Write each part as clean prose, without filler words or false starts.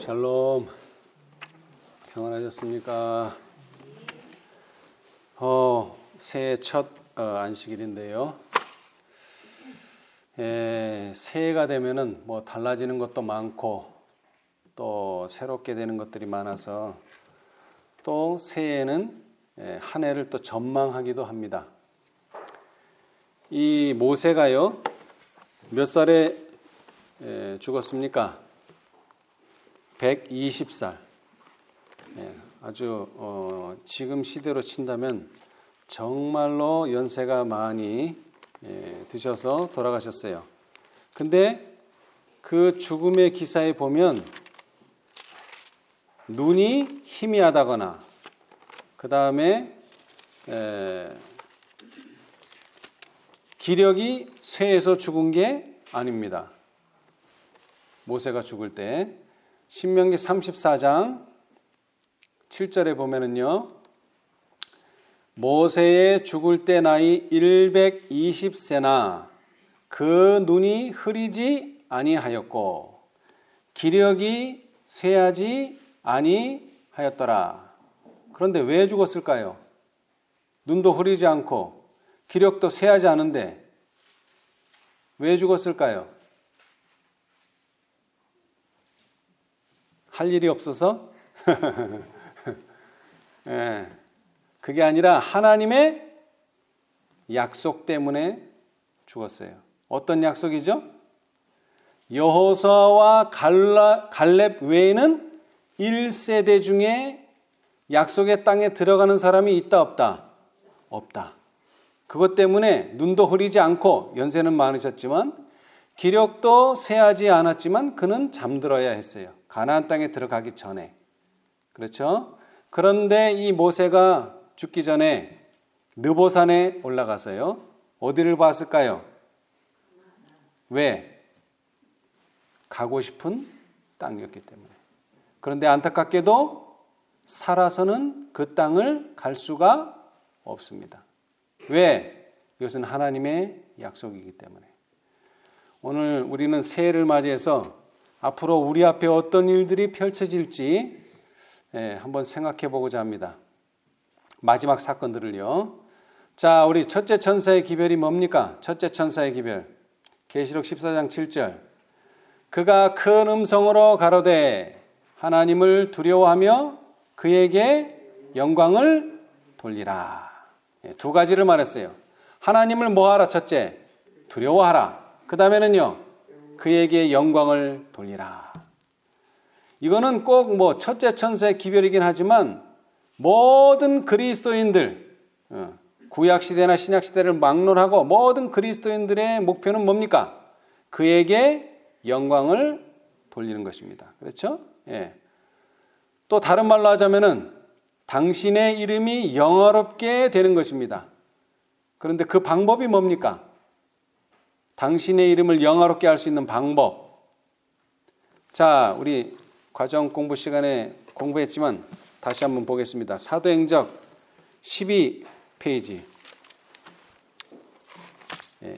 샬롬. 평안하셨습니까? 새해 첫 안식일인데요. 새해가 되면은 뭐 달라지는 것도 많고 또 새롭게 되는 것들이 많아서 또 새해에는 한 해를 또 전망하기도 합니다. 이 모세가요, 몇 살에 죽었습니까? 120살. 아주 지금 시대로 친다면 정말로 연세가 많이 드셔서 돌아가셨어요. 근데 그 죽음의 기사에 보면 눈이 희미하다거나 그 다음에 기력이 쇠해서 죽은 게 아닙니다. 모세가 죽을 때 신명기 34장 7절에 보면은요, 모세의 죽을 때 나이 120세나 그 눈이 흐리지 아니하였고 기력이 쇠하지 아니하였더라. 그런데 왜 죽었을까요? 눈도 흐리지 않고 기력도 쇠하지 않은데 왜 죽었을까요? 할 일이 없어서? 그게 아니라 하나님의 약속 때문에 죽었어요. 어떤 약속이죠? 여호수아와 갈렙 외에는 1세대 중에 약속의 땅에 들어가는 사람이 있다 없다? 없다. 그것 때문에 눈도 흐리지 않고 연세는 많으셨지만 기력도 쇠하지 않았지만 그는 잠들어야 했어요. 가나안 땅에 들어가기 전에. 그렇죠? 그런데 이 모세가 죽기 전에 느보산에 올라가서요. 어디를 봤을까요? 왜? 가고 싶은 땅이었기 때문에. 그런데 안타깝게도 살아서는 그 땅을 갈 수가 없습니다. 왜? 이것은 하나님의 약속이기 때문에. 오늘 우리는 새해를 맞이해서 앞으로 우리 앞에 어떤 일들이 펼쳐질지 한번 생각해 보고자 합니다. 마지막 사건들을요. 자, 우리 첫째 천사의 기별이 뭡니까? 첫째 천사의 기별. 계시록 14장 7절. 그가 큰 음성으로 가로되 하나님을 두려워하며 그에게 영광을 돌리라. 두 가지를 말했어요. 하나님을 뭐하라? 첫째, 두려워하라. 그 다음에는요, 그에게 영광을 돌리라. 이거는 꼭 뭐 첫째 천사의 기별이긴 하지만 모든 그리스도인들, 구약시대나 신약시대를 막론하고 모든 그리스도인들의 목표는 뭡니까? 그에게 영광을 돌리는 것입니다. 그렇죠? 예. 또 다른 말로 하자면은 당신의 이름이 영화롭게 되는 것입니다. 그런데 그 방법이 뭡니까? 당신의 이름을 영화롭게 할 수 있는 방법. 자, 우리 과정 공부 시간에 공부했지만 다시 한번 보겠습니다. 사도행적 12페이지.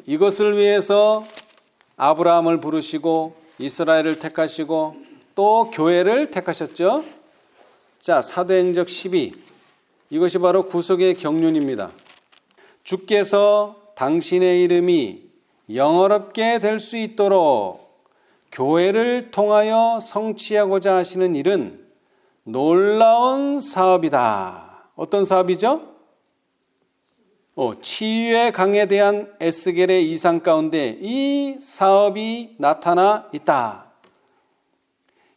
이것을 위해서 아브라함을 부르시고 이스라엘을 택하시고 또 교회를 택하셨죠. 자, 사도행적 12. 이것이 바로 구속의 경륜입니다. 주께서 당신의 이름이 영화롭게 될 수 있도록 교회를 통하여 성취하고자 하시는 일은 놀라운 사업이다. 어떤 사업이죠? 치유의 강에 대한 에스겔의 이상 가운데 이 사업이 나타나 있다.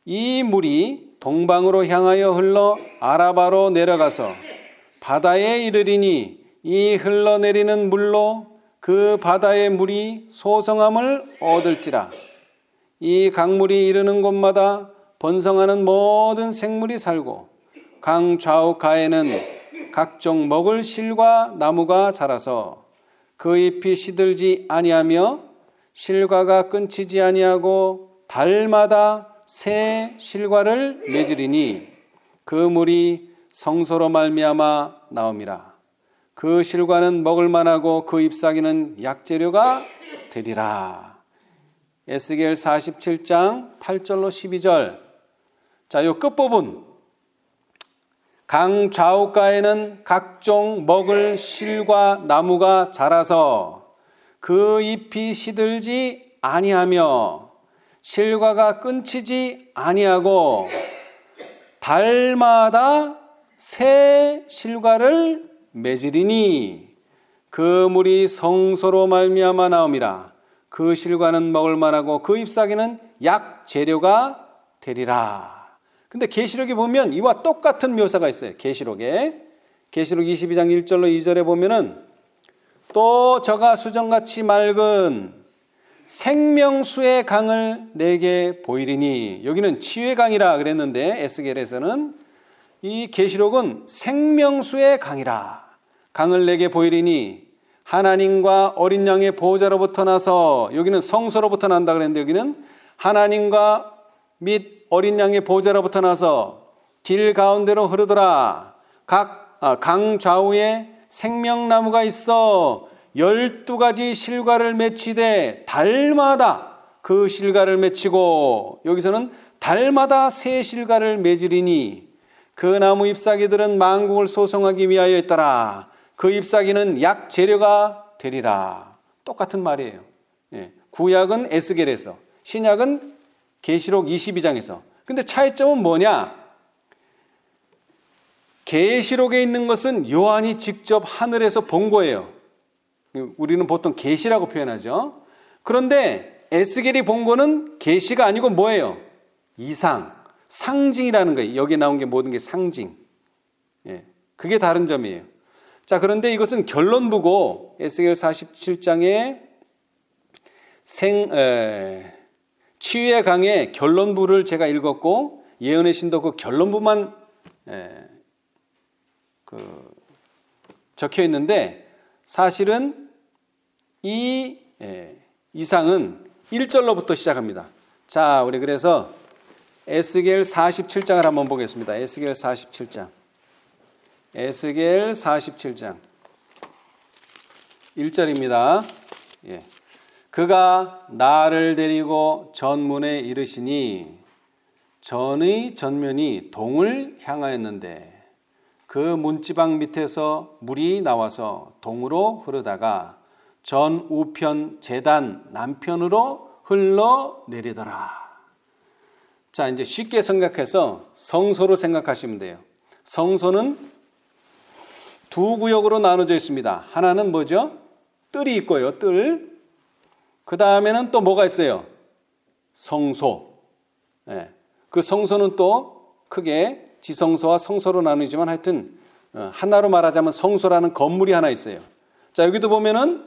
이 물이 동방으로 향하여 흘러 아라바로 내려가서 바다에 이르리니 이 흘러내리는 물로 그 바다의 물이 소성함을 얻을지라. 이 강물이 이르는 곳마다 번성하는 모든 생물이 살고 강 좌우가에는 각종 먹을 실과 나무가 자라서 그 잎이 시들지 아니하며 실과가 끊치지 아니하고 달마다 새 실과를 맺으리니 그 물이 성소로 말미암아 나옴이라. 그 실과는 먹을 만하고 그 잎사귀는 약재료가 되리라. 에스겔 47장 8절로 12절. 자, 요 끝부분. 강 좌우가에는 각종 먹을 실과 나무가 자라서 그 잎이 시들지 아니하며 실과가 끊치지 아니하고 달마다 새 실과를 맺으리니 그 물이 성소로 말미암아 나옴이라. 그 실과는 먹을 만하고 그 잎사귀는 약 재료가 되리라. 근데 계시록에 보면 이와 똑같은 묘사가 있어요. 계시록에. 계시록 22장 1절로 2절에 보면은 또 저가 수정같이 맑은 생명수의 강을 내게 보이리니, 여기는 치유의 강이라 그랬는데 에스겔에서는 이 계시록은 생명수의 강이라. 강을 내게 보이리니 하나님과 어린 양의 보호자로부터 나서, 여기는 성소로부터 난다 그랬는데 여기는 하나님과 및 어린 양의 보호자로부터 나서 길 가운데로 흐르더라. 강 좌우에 생명나무가 있어 12가지 실과를 맺히되 달마다 그 실과를 맺히고, 여기서는 달마다 새 실과를 맺으리니 그 나무 잎사귀들은 만국을 소송하기 위하여 있더라. 그 잎사귀는 약 재료가 되리라. 똑같은 말이에요. 구약은 에스겔에서, 신약은 계시록 22장에서. 근데 차이점은 뭐냐? 계시록에 있는 것은 요한이 직접 하늘에서 본 거예요. 우리는 보통 계시라고 표현하죠. 그런데 에스겔이 본 거는 계시가 아니고 뭐예요? 이상, 상징이라는 거예요. 여기 나온 게 모든 게 상징. 그게 다른 점이에요. 자, 그런데 이것은 결론부고, 에스겔 47장에 치유의 강의 결론부를 제가 읽었고, 예언의 신도 그 결론부만 적혀 있는데, 사실은 이 이상은 1절로부터 시작합니다. 자, 우리 그래서 에스겔 47장을 한번 보겠습니다. 에스겔 47장. 에스겔 47장 1절입니다. 그가 나를 데리고 전문에 이르시니 전의 전면이 동을 향하였는데 그 문지방 밑에서 물이 나와서 동으로 흐르다가 전 우편 제단 남편으로 흘러내리더라. 자, 이제 쉽게 생각해서 성소로 생각하시면 돼요. 성소는 두 구역으로 나눠져 있습니다. 하나는 뭐죠? 뜰이 있고요. 뜰. 그 다음에는 또 뭐가 있어요? 성소. 그 성소는 또 크게 지성소와 성소로 나누지만 하여튼 하나로 말하자면 성소라는 건물이 하나 있어요. 자, 여기도 보면은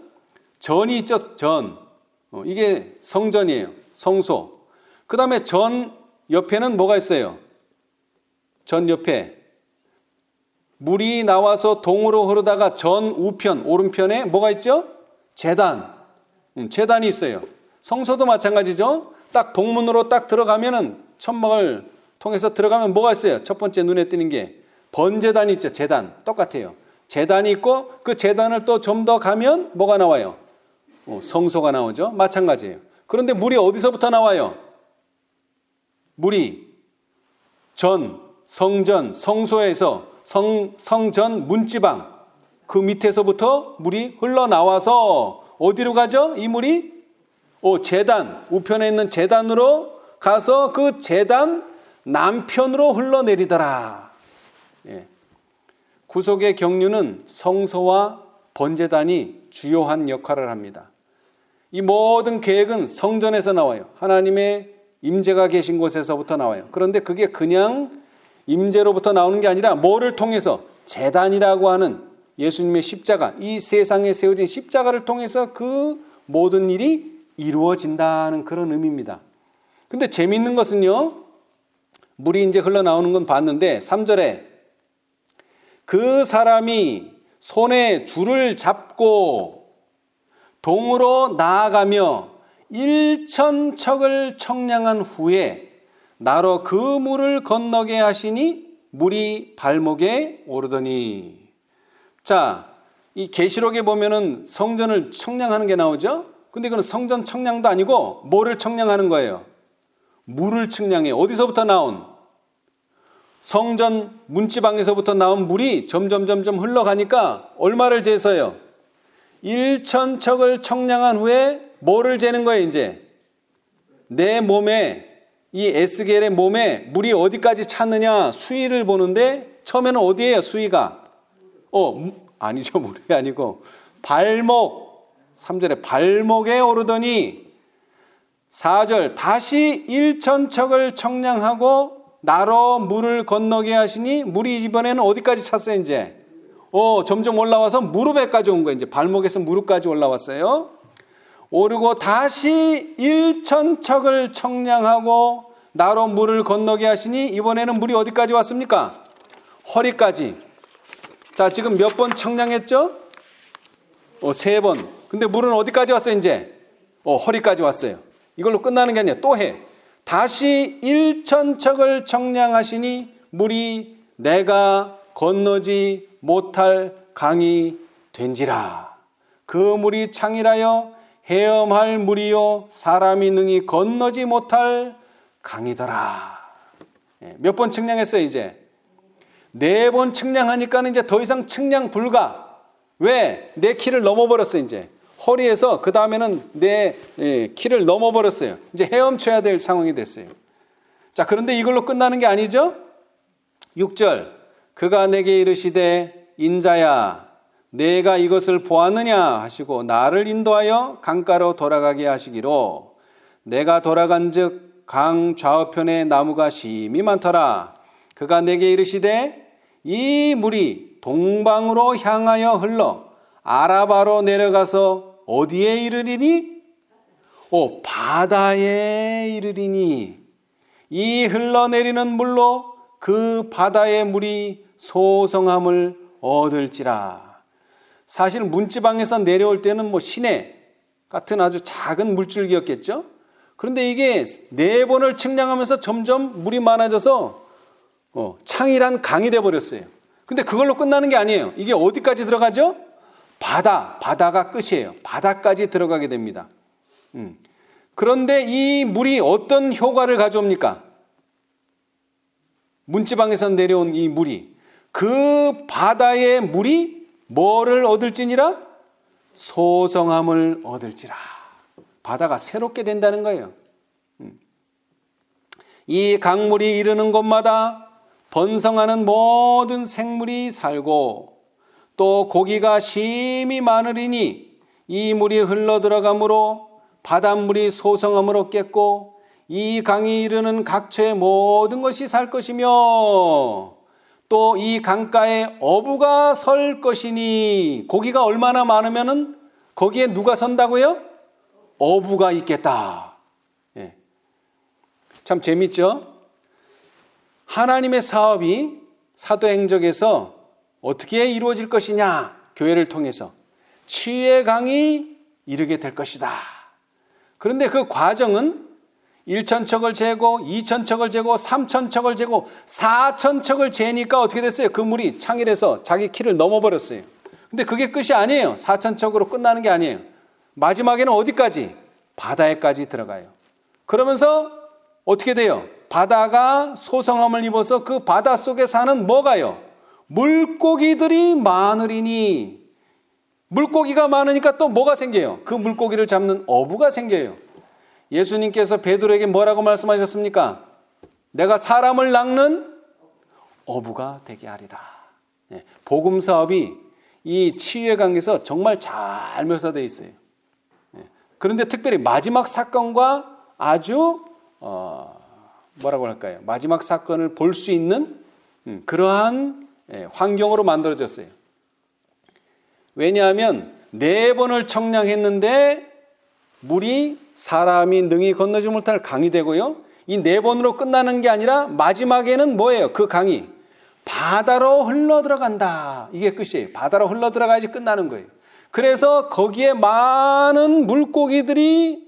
전이 있죠. 전. 이게 성전이에요. 성소. 그 다음에 전 옆에는 뭐가 있어요? 전 옆에 물이 나와서 동으로 흐르다가 전 우편, 오른편에 뭐가 있죠? 제단. 제단이 있어요. 성소도 마찬가지죠. 딱 동문으로 딱 들어가면은 천막을 통해서 들어가면 뭐가 있어요? 첫 번째 눈에 띄는 게 번제단이 있죠. 제단. 똑같아요. 제단이 있고 그 제단을 또 좀 더 가면 뭐가 나와요? 성소가 나오죠. 마찬가지예요. 그런데 물이 어디서부터 나와요? 물이 성전, 성소에서 성전 문지방 그 밑에서부터 물이 흘러나와서 어디로 가죠? 이 물이 제단, 우편에 있는 제단으로 가서 그 제단 남편으로 흘러내리더라. 구속의 경륜은 성소와 번제단이 주요한 역할을 합니다. 이 모든 계획은 성전에서 나와요. 하나님의 임재가 계신 곳에서부터 나와요. 그런데 그게 그냥 임재로부터 나오는 게 아니라 뭐를 통해서? 제단이라고 하는 예수님의 십자가, 이 세상에 세워진 십자가를 통해서 그 모든 일이 이루어진다는 그런 의미입니다. 근데 재미있는 것은요, 물이 이제 흘러나오는 건 봤는데 3절에 그 사람이 손에 줄을 잡고 동으로 나아가며 1,000척을 청량한 후에 나로 그 물을 건너게 하시니 물이 발목에 오르더니. 자, 이 계시록에 보면은 성전을 청량하는 게 나오죠. 근데 이거는 성전 청량도 아니고 뭐를 청량하는 거예요? 물을 청량해. 어디서부터 나온? 성전 문지방에서부터 나온 물이 점점 흘러가니까 얼마를 재서요? 1,000척을 청량한 후에 뭐를 재는 거예요, 이제? 내 몸에, 이 에스겔의 몸에 물이 어디까지 찼느냐 수위를 보는데 처음에는 어디예요, 수위가? 아니죠, 물이 아니고 발목, 3절에 발목에 오르더니 4절 다시 1,000척을 청량하고 나로 물을 건너게 하시니 물이 이번에는 어디까지 찼어요, 이제? 점점 올라와서 무릎에까지 온 거예요. 이제 발목에서 무릎까지 올라왔어요. 오르고 다시 1,000척을 청량하고 나로 물을 건너게 하시니 이번에는 물이 어디까지 왔습니까? 허리까지. 자, 지금 몇 번 청량했죠? 3번. 근데 물은 어디까지 왔어요, 이제? 허리까지 왔어요. 이걸로 끝나는 게 아니라 또 해. 다시 1,000척을 청량하시니 물이 내가 건너지 못할 강이 된지라. 그 물이 창이라여 헤엄할 물이요 사람이 능히 건너지 못할 강이더라. 몇 번 측량했어요, 이제? 4번 측량하니까는 이제 더 이상 측량 불가. 왜? 내 키를 넘어버렸어요, 이제. 허리에서 그 다음에는 내 키를 넘어버렸어요. 이제 헤엄쳐야 될 상황이 됐어요. 자, 그런데 이걸로 끝나는 게 아니죠? 6절. 그가 내게 이르시되 인자야 내가 이것을 보았느냐 하시고 나를 인도하여 강가로 돌아가게 하시기로 내가 돌아간즉 강 좌우편에 나무가 심히 많더라. 그가 내게 이르시되 이 물이 동방으로 향하여 흘러 아라바로 내려가서 어디에 이르리니? 바다에 이르리니 이 흘러내리는 물로 그 바다의 물이 소성함을 얻을지라. 사실 문지방에서 내려올 때는 시내 같은 아주 작은 물줄기였겠죠. 그런데 이게 4번을 측량하면서 점점 물이 많아져서 창이란 강이 돼버렸어요. 근데 그걸로 끝나는 게 아니에요. 이게 어디까지 들어가죠? 바다가 끝이에요. 바다까지 들어가게 됩니다. 그런데 이 물이 어떤 효과를 가져옵니까? 문지방에서 내려온 이 물이 그 바다의 물이 뭐를 얻을지니라? 소성함을 얻을지라. 바다가 새롭게 된다는 거예요. 이 강물이 이르는 곳마다 번성하는 모든 생물이 살고 또 고기가 심히 많으리니 이 물이 흘러 들어가므로 바닷물이 소성함을 얻겠고 이 강이 이르는 각처의 모든 것이 살 것이며 또 이 강가에 어부가 설 것이니 고기가 얼마나 많으면은 거기에 누가 선다고요? 어부가 있겠다. 참 재밌죠? 하나님의 사업이 사도행적에서 어떻게 이루어질 것이냐? 교회를 통해서 치유의 강이 이르게 될 것이다. 그런데 그 과정은 1,000척을 재고 2,000척을 재고 3,000척을 재고 4,000척을 재니까 어떻게 됐어요? 그 물이 창일해서 자기 키를 넘어버렸어요. 근데 그게 끝이 아니에요. 4,000척으로 끝나는 게 아니에요. 마지막에는 어디까지? 바다에까지 들어가요. 그러면서 어떻게 돼요? 바다가 소성함을 입어서 그 바다 속에 사는 뭐가요? 물고기들이 많으리니. 물고기가 많으니까 또 뭐가 생겨요? 그 물고기를 잡는 어부가 생겨요. 예수님께서 베드로에게 뭐라고 말씀하셨습니까? 내가 사람을 낚는 어부가 되게 하리라. 복음 사업이 이 치유의 강에서 정말 잘 묘사되어 있어요. 그런데 특별히 마지막 사건과 아주 뭐라고 할까요? 마지막 사건을 볼 수 있는 그러한 환경으로 만들어졌어요. 왜냐하면 4번을 청량했는데 물이 사람이 능히 건너지 못할 강이 되고요. 이 4번으로 끝나는 게 아니라 마지막에는 뭐예요? 그 강이 바다로 흘러 들어간다. 이게 끝이에요. 바다로 흘러 들어가야지 끝나는 거예요. 그래서 거기에 많은 물고기들이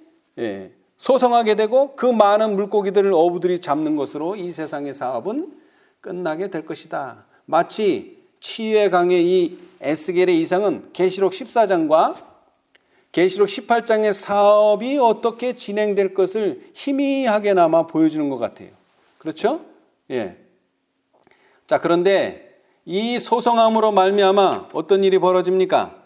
소성하게 되고 그 많은 물고기들을 어부들이 잡는 것으로 이 세상의 사업은 끝나게 될 것이다. 마치 치유의 강의 이 에스겔의 이상은 계시록 14장과 계시록 18장의 사업이 어떻게 진행될 것을 희미하게나마 보여주는 것 같아요. 그렇죠? 예. 자, 그런데 이 소성함으로 말미암아 어떤 일이 벌어집니까?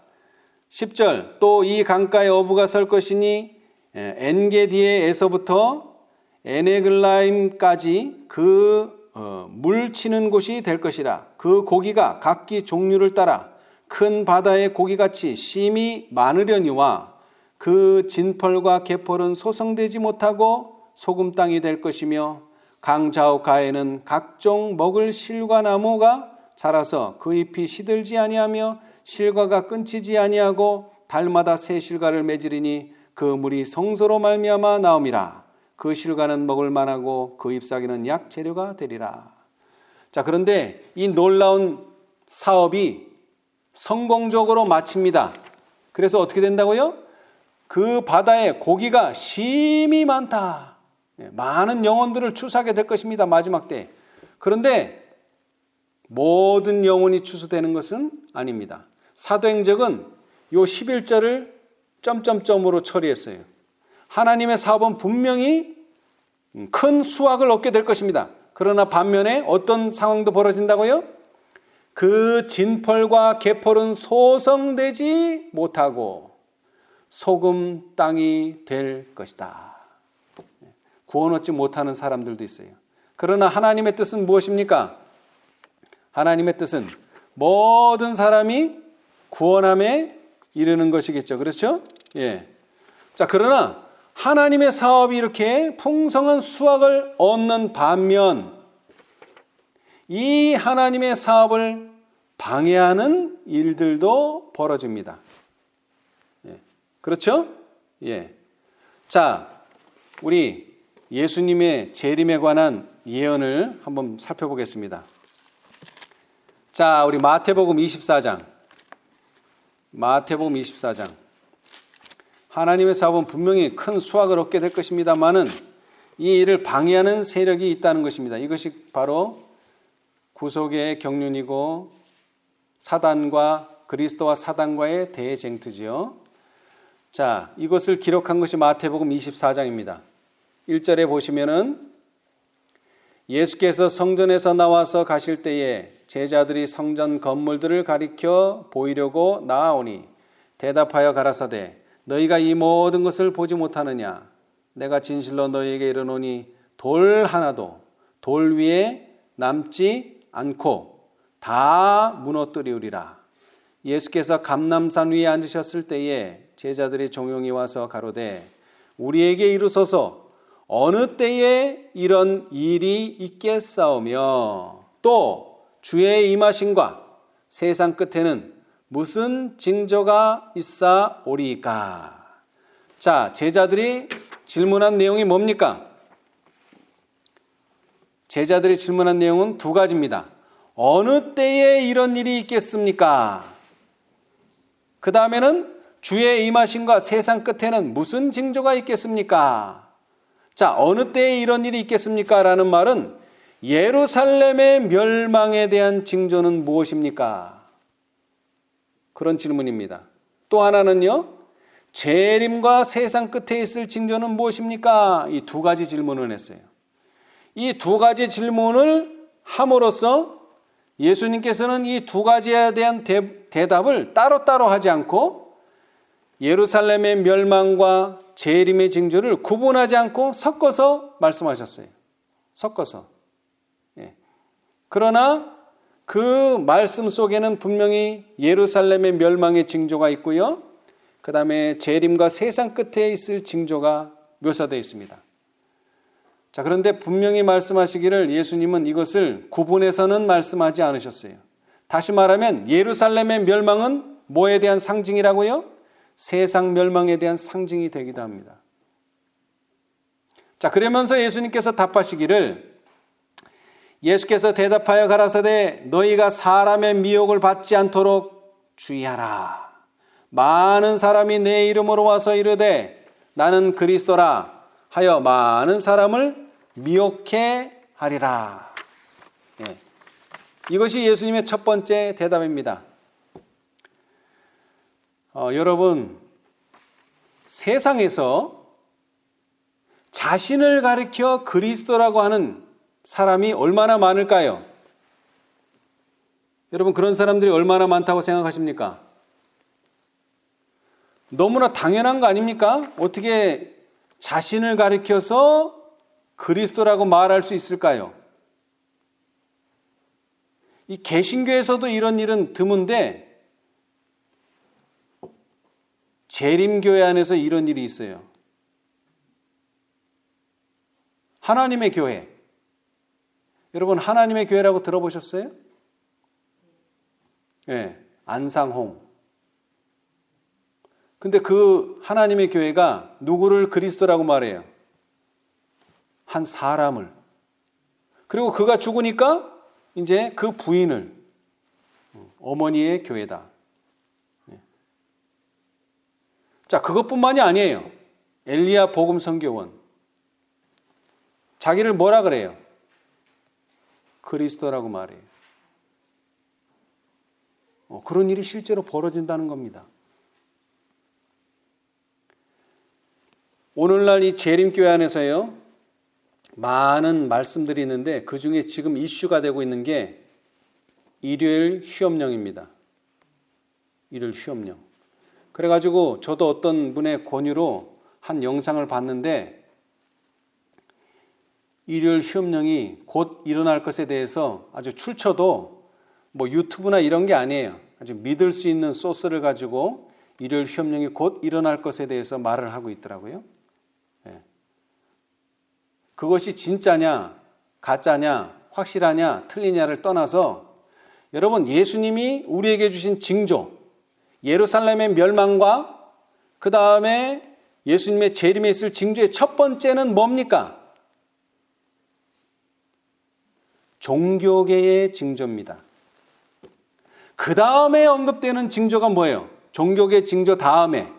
10절, 또 이 강가에 어부가 설 것이니 엔게디에서부터 에네글라임까지 그 물 치는 곳이 될 것이라. 그 고기가 각기 종류를 따라 큰 바다의 고기같이 심이 많으려니와 그 진펄과 개펄은 소성되지 못하고 소금 땅이 될 것이며 강 좌우가에는 각종 먹을 실과 나무가 자라서 그 잎이 시들지 아니하며 실과가 끊치지 아니하고 달마다 새 실과를 맺으리니 그 물이 성소로 말미암아 나옴이라. 그 실과는 먹을 만하고 그 잎사귀는 약 재료가 되리라. 자, 그런데 이 놀라운 사업이 성공적으로 마칩니다. 그래서 어떻게 된다고요? 그 바다에 고기가 심이 많다. 많은 영혼들을 추수하게 될 것입니다. 마지막 때. 그런데 모든 영혼이 추수되는 것은 아닙니다. 사도행적은 요 11절을 점점점으로 처리했어요. 하나님의 사업은 분명히 큰 수확을 얻게 될 것입니다. 그러나 반면에 어떤 상황도 벌어진다고요? 그 진펄과 개펄은 소성되지 못하고 소금 땅이 될 것이다. 구원 얻지 못하는 사람들도 있어요. 그러나 하나님의 뜻은 무엇입니까? 하나님의 뜻은 모든 사람이 구원함에 이르는 것이겠죠. 그렇죠? 예. 자, 그러나 하나님의 사업이 이렇게 풍성한 수확을 얻는 반면 이 하나님의 사업을 방해하는 일들도 벌어집니다. 예. 그렇죠? 예. 자, 우리 예수님의 재림에 관한 예언을 한번 살펴보겠습니다. 자, 우리 마태복음 24장. 마태복음 24장. 하나님의 사업은 분명히 큰 수확을 얻게 될 것입니다만은 이 일을 방해하는 세력이 있다는 것입니다. 이것이 바로 구속의 경륜이고 사단과 그리스도와 사단과의 대쟁투지요. 자, 이것을 기록한 것이 마태복음 24장입니다. 1절에 보시면은 예수께서 성전에서 나와서 가실 때에 제자들이 성전 건물들을 가리켜 보이려고 나아오니 대답하여 가라사대 너희가 이 모든 것을 보지 못하느냐? 내가 진실로 너희에게 이르노니 돌 하나도 돌 위에 남지 않고 다 무너뜨리우리라. 예수께서 감람산 위에 앉으셨을 때에 제자들이 종용이 와서 가로되 우리에게 이르소서 어느 때에 이런 일이 있겠사오며 또 주의 임하심과 세상 끝에는 무슨 징조가 있사오리까? 자, 제자들이 질문한 내용이 뭡니까? 제자들이 질문한 내용은 두 가지입니다. 어느 때에 이런 일이 있겠습니까? 그 다음에는 주의 임하심과 세상 끝에는 무슨 징조가 있겠습니까? 자, 어느 때에 이런 일이 있겠습니까? 라는 말은 예루살렘의 멸망에 대한 징조는 무엇입니까? 그런 질문입니다. 또 하나는요, 재림과 세상 끝에 있을 징조는 무엇입니까? 이 두 가지 질문을 했어요. 이 두 가지 질문을 함으로써 예수님께서는 이 두 가지에 대한 대답을 따로따로 하지 않고 예루살렘의 멸망과 재림의 징조를 구분하지 않고 섞어서 말씀하셨어요. 섞어서. 예. 그러나 그 말씀 속에는 분명히 예루살렘의 멸망의 징조가 있고요. 그 다음에 재림과 세상 끝에 있을 징조가 묘사되어 있습니다. 자, 그런데 분명히 말씀하시기를 예수님은 이것을 구분해서는 말씀하지 않으셨어요. 다시 말하면 예루살렘의 멸망은 뭐에 대한 상징이라고요? 세상 멸망에 대한 상징이 되기도 합니다. 자, 그러면서 예수님께서 답하시기를 예수께서 대답하여 가라사대 너희가 사람의 미혹을 받지 않도록 주의하라. 많은 사람이 내 이름으로 와서 이르되 나는 그리스도라 하여 많은 사람을 미혹해 하리라. 예. 이것이 예수님의 첫 번째 대답입니다. 여러분, 세상에서 자신을 가리켜 그리스도라고 하는 사람이 얼마나 많을까요? 여러분 그런 사람들이 얼마나 많다고 생각하십니까? 너무나 당연한 거 아닙니까? 어떻게 자신을 가리켜서 그리스도라고 말할 수 있을까요? 이 개신교에서도 이런 일은 드문데 재림교회 안에서 이런 일이 있어요. 하나님의 교회. 여러분 하나님의 교회라고 들어보셨어요? 네, 안상홍. 근데 그 하나님의 교회가 누구를 그리스도라고 말해요? 한 사람을. 그리고 그가 죽으니까 이제 그 부인을 어머니의 교회다. 자, 그것뿐만이 아니에요. 엘리야 복음 선교원. 자기를 뭐라 그래요? 그리스도라고 말해요. 그런 일이 실제로 벌어진다는 겁니다. 오늘날 이 재림교회 안에서요, 많은 말씀들이 있는데 그 중에 지금 이슈가 되고 있는 게 일요일 휴업령입니다. 일요일 휴업령. 그래가지고 저도 어떤 분의 권유로 한 영상을 봤는데 일요일 휴업령이 곧 일어날 것에 대해서 아주 출처도 뭐 유튜브나 이런 게 아니에요. 아주 믿을 수 있는 소스를 가지고 일요일 휴업령이 곧 일어날 것에 대해서 말을 하고 있더라고요. 그것이 진짜냐, 가짜냐, 확실하냐, 틀리냐를 떠나서 여러분 예수님이 우리에게 주신 징조, 예루살렘의 멸망과 그 다음에 예수님의 재림에 있을 징조의 첫 번째는 뭡니까? 종교계의 징조입니다. 그 다음에 언급되는 징조가 뭐예요? 종교계 징조 다음에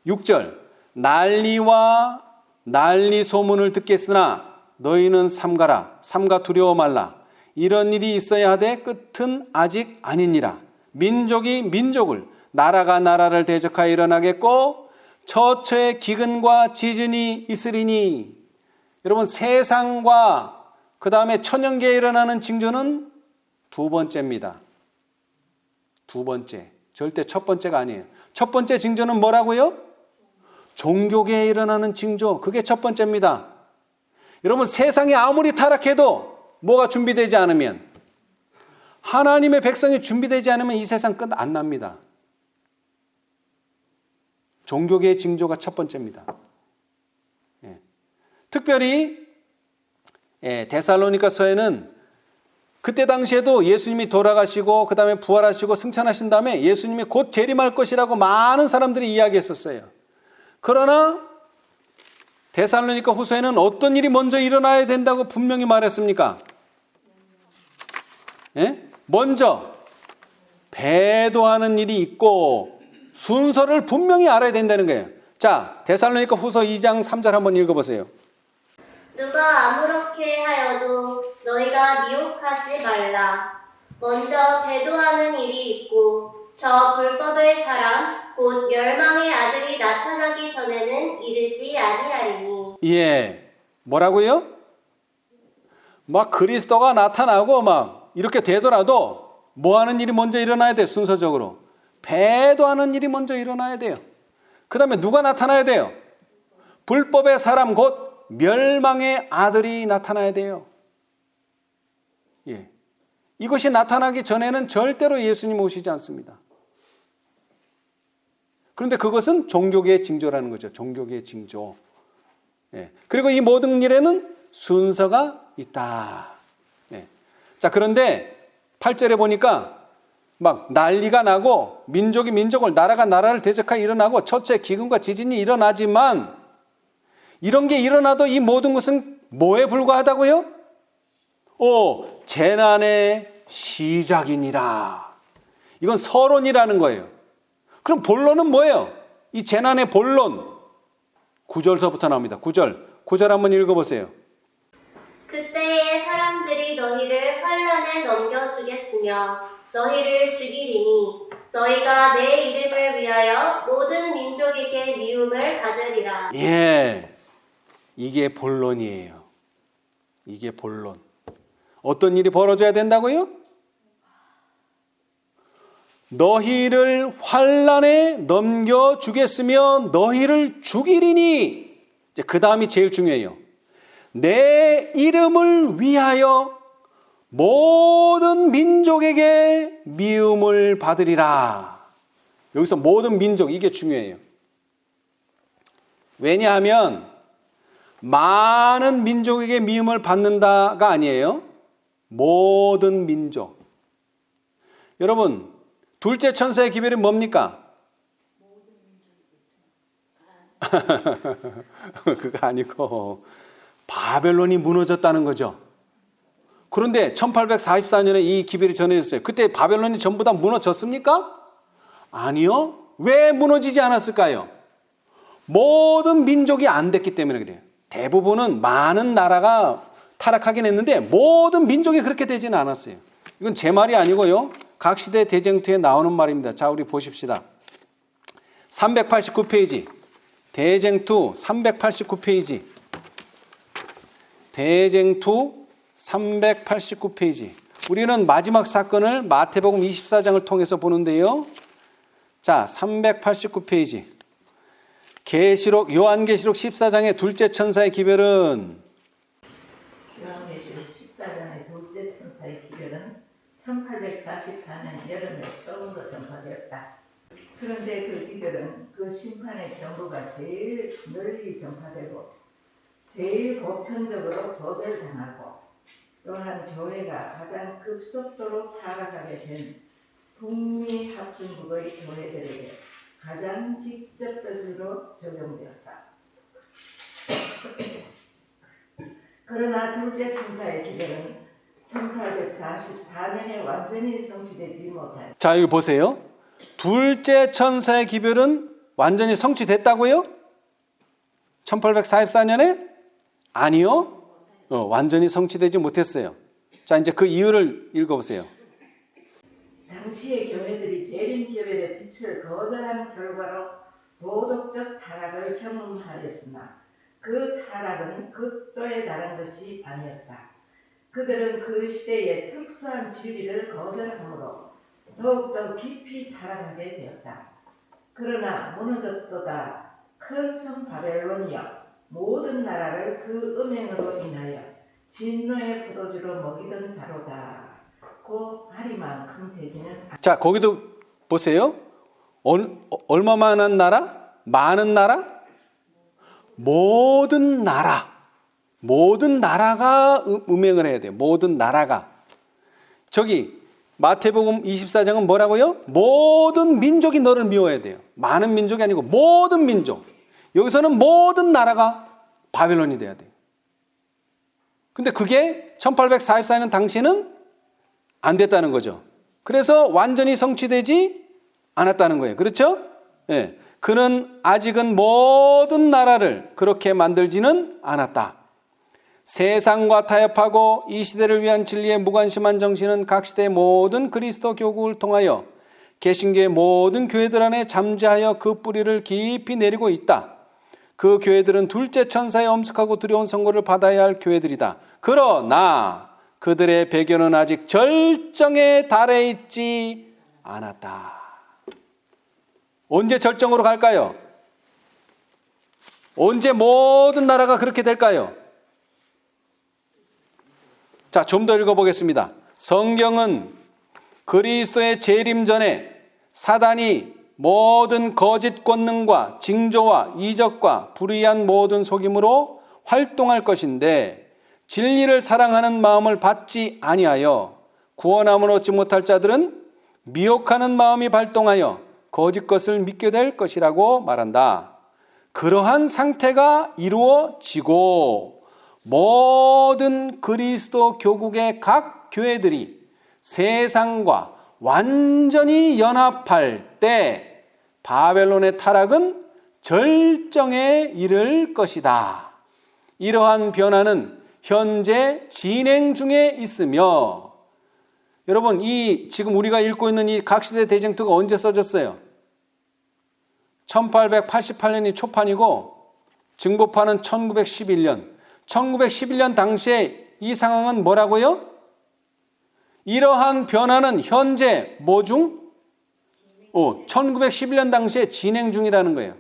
6절 난리와 난리 소문을 듣겠으나 너희는 삼가라 삼가 두려워 말라 이런 일이 있어야 하되 끝은 아직 아니니라 민족이 민족을 나라가 나라를 대적하여 일어나겠고 처처의 기근과 지진이 있으리니 여러분 세상과 그 다음에 천연계에 일어나는 징조는 두 번째입니다. 두 번째. 절대 첫 번째가 아니에요. 첫 번째 징조는 뭐라고요? 종교계에 일어나는 징조. 그게 첫 번째입니다. 여러분 세상이 아무리 타락해도 뭐가 준비되지 않으면 하나님의 백성이 준비되지 않으면 이 세상 끝 안 납니다. 종교계의 징조가 첫 번째입니다. 특별히 데살로니가서에는 그때 당시에도 예수님이 돌아가시고 그 다음에 부활하시고 승천하신 다음에 예수님이 곧 재림할 것이라고 많은 사람들이 이야기했었어요. 그러나 데살로니가 후서에는 어떤 일이 먼저 일어나야 된다고 분명히 말했습니까? 먼저 배도하는 일이 있고 순서를 분명히 알아야 된다는 거예요. 자, 데살로니가 후서 2장 3절 한번 읽어보세요. 누가 아무렇게 하여도 너희가 미혹하지 말라. 먼저 배도하는 일이 있고 저 불법의 사람 곧 멸망의 아들이 나타나기 전에는 이르지 아니하리니. 예, 뭐라고요? 막 그리스도가 나타나고 막 이렇게 되더라도 뭐 하는 일이 먼저 일어나야 돼? 순서적으로 배도하는 일이 먼저 일어나야 돼요. 그 다음에 누가 나타나야 돼요? 불법의 사람 곧 멸망의 아들이 나타나야 돼요. 예. 이것이 나타나기 전에는 절대로 예수님 오시지 않습니다. 그런데 그것은 종교계의 징조라는 거죠. 종교계의 징조. 예. 그리고 이 모든 일에는 순서가 있다. 예. 자, 그런데 8절에 보니까 막 난리가 나고 민족이 민족을 나라가 나라를 대적하여 일어나고 첫째 기근과 지진이 일어나지만 이런 게 일어나도 이 모든 것은 뭐에 불과하다고요? 재난의 시작이니라. 이건 서론이라는 거예요. 그럼 본론은 뭐예요? 이 재난의 본론 9절서부터 나옵니다. 9절 한번 읽어보세요. 그때에 사람들이 너희를 환난에 넘겨주겠으며 너희를 죽이리니 너희가 내 이름을 위하여 모든 민족에게 미움을 받으리라. 예, 이게 본론이에요. 이게 본론. 어떤 일이 벌어져야 된다고요? 너희를 환난에 넘겨주겠으며 너희를 죽이리니. 이제 그 다음이 제일 중요해요. 내 이름을 위하여 모든 민족에게 미움을 받으리라. 여기서 모든 민족, 이게 중요해요. 왜냐하면 많은 민족에게 미움을 받는다가 아니에요. 모든 민족. 여러분, 둘째 천사의 기별이 뭡니까? 그거 아니고 바벨론이 무너졌다는 거죠. 그런데 1844년에 이 기별이 전해졌어요. 그때 바벨론이 전부 다 무너졌습니까? 아니요. 왜 무너지지 않았을까요? 모든 민족이 안 됐기 때문에 그래요. 대부분은 많은 나라가 타락하긴 했는데 모든 민족이 그렇게 되지는 않았어요. 이건 제 말이 아니고요. 각 시대 대쟁투에 나오는 말입니다. 자, 우리 보십시다. 389페이지. 대쟁투 389페이지. 대쟁투 389페이지. 우리는 마지막 사건을 마태복음 24장을 통해서 보는데요. 자, 389페이지. 요한계시록 14장의 둘째 천사의 기별은 요한계시록 14장의 둘째 천사의 기별은 1844년 여름에 처음으로 전파되었다. 그런데 그 기별은 그 심판의 경고가 제일 널리 전파되고 제일 보편적으로 조절당하고 또한 교회가 가장 급속도로 타락하게 된 북미 합중국의 교회들에게 가장 직접적으로 적용되었다. 그러나 둘째 천사의 기별은 1844년에 완전히 성취되지 못하였다. 자, 여기 보세요. 둘째 천사의 기별은 완전히 성취됐다고요? 1844년에? 아니요. 완전히 성취되지 못했어요. 자, 이제 그 이유를 읽어보세요. 당시의 교회들이 재림교회의 빛을 거절한 결과로 도덕적 타락을 경험하였으나 그 타락은 극도에 달한 것이 아니었다. 그들은 그 시대의 특수한 진리를 거절함으로 더욱더 깊이 타락하게 되었다. 그러나 무너졌도다 큰 성 바벨론이여 모든 나라를 그 음행으로 인하여 진노의 포도주로 먹이던 자로다. 고 하리만큼 되지는. 자, 거기도 보세요. 얼마만한 나라? 많은 나라? 모든 나라. 모든 나라가 음행을 해야 돼요. 모든 나라가. 저기 마태복음 24장은 뭐라고요? 모든 민족이 너를 미워해야 돼요. 많은 민족이 아니고 모든 민족. 여기서는 모든 나라가 바벨론이 돼야 돼요. 근데 그게 1844년 당시에는 안 됐다는 거죠. 그래서 완전히 성취되지 않았다는 거예요. 그렇죠? 예. 그는 아직은 모든 나라를 그렇게 만들지는 않았다. 세상과 타협하고 이 시대를 위한 진리에 무관심한 정신은 각 시대의 모든 그리스도 교국을 통하여 개신교의 모든 교회들 안에 잠재하여 그 뿌리를 깊이 내리고 있다. 그 교회들은 둘째 천사의 엄숙하고 두려운 선고를 받아야 할 교회들이다. 그러나 그들의 배교는 아직 절정에 달해 있지 않았다. 언제 절정으로 갈까요? 언제 모든 나라가 그렇게 될까요? 자, 좀 더 읽어보겠습니다. 성경은 그리스도의 재림 전에 사단이 모든 거짓 권능과 징조와 이적과 불의한 모든 속임으로 활동할 것인데 진리를 사랑하는 마음을 받지 아니하여 구원함을 얻지 못할 자들은 미혹하는 마음이 발동하여 거짓 것을 믿게 될 것이라고 말한다. 그러한 상태가 이루어지고 모든 그리스도 교국의 각 교회들이 세상과 완전히 연합할 때 바벨론의 타락은 절정에 이를 것이다. 이러한 변화는 현재 진행 중에 있으며, 여러분, 지금 우리가 읽고 있는 이 각시대 대쟁투가 언제 써졌어요? 1888년이 초판이고 증보판은 1911년. 1911년 당시에 이 상황은 뭐라고요? 이러한 변화는 현재 뭐 중? 1911년 당시에 진행 중이라는 거예요.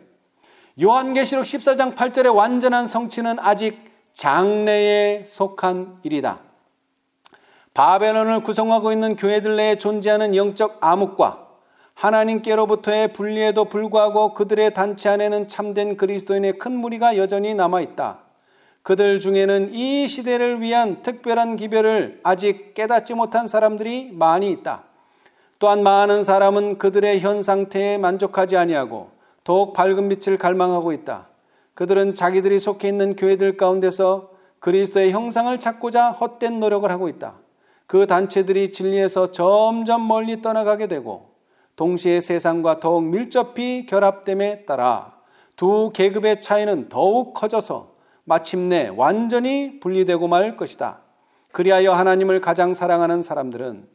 요한계시록 14장 8절의 완전한 성취는 아직 장래에 속한 일이다. 바벨론을 구성하고 있는 교회들 내에 존재하는 영적 암흑과 하나님께로부터의 분리에도 불구하고 그들의 단체 안에는 참된 그리스도인의 큰 무리가 여전히 남아있다. 그들 중에는 이 시대를 위한 특별한 기별을 아직 깨닫지 못한 사람들이 많이 있다. 또한 많은 사람은 그들의 현 상태에 만족하지 아니하고 더욱 밝은 빛을 갈망하고 있다. 그들은 자기들이 속해 있는 교회들 가운데서 그리스도의 형상을 찾고자 헛된 노력을 하고 있다. 그 단체들이 진리에서 점점 멀리 떠나가게 되고 동시에 세상과 더욱 밀접히 결합됨에 따라 두 계급의 차이는 더욱 커져서 마침내 완전히 분리되고 말 것이다. 그리하여 하나님을 가장 사랑하는 사람들은